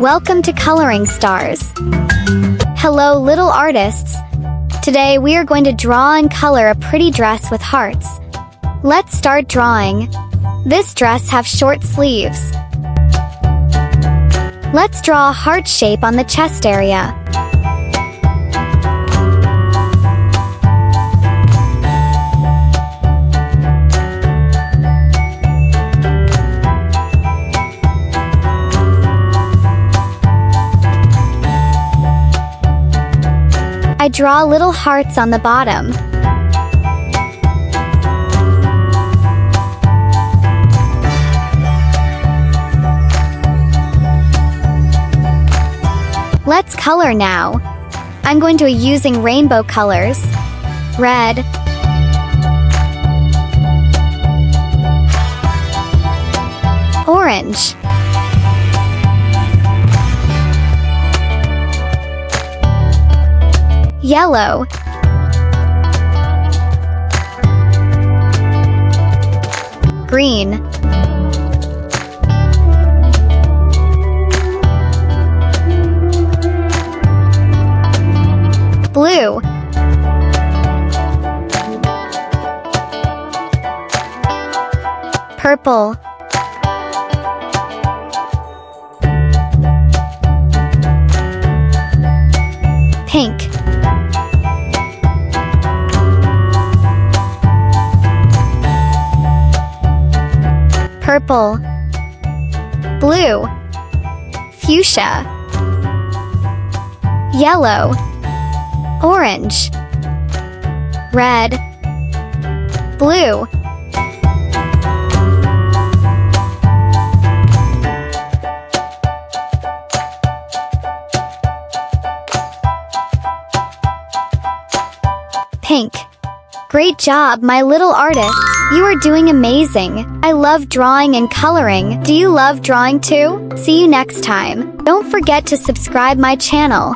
Welcome to Coloring Stars. Hello, little artists. Today we are going to draw and color a pretty dress with hearts. Let's start drawing. This dress have short sleeves. Let's draw a heart shape on the chest area. I draw little hearts on the bottom. Let's color now. I'm going to be using rainbow colors. Red, orange, yellow, green, blue, purple, pink, purple, blue, fuchsia, yellow, orange, red, blue, pink. Great job, my little artists. You are doing amazing. I love drawing and coloring. Do you love drawing too? See you next time. Don't forget to subscribe my channel.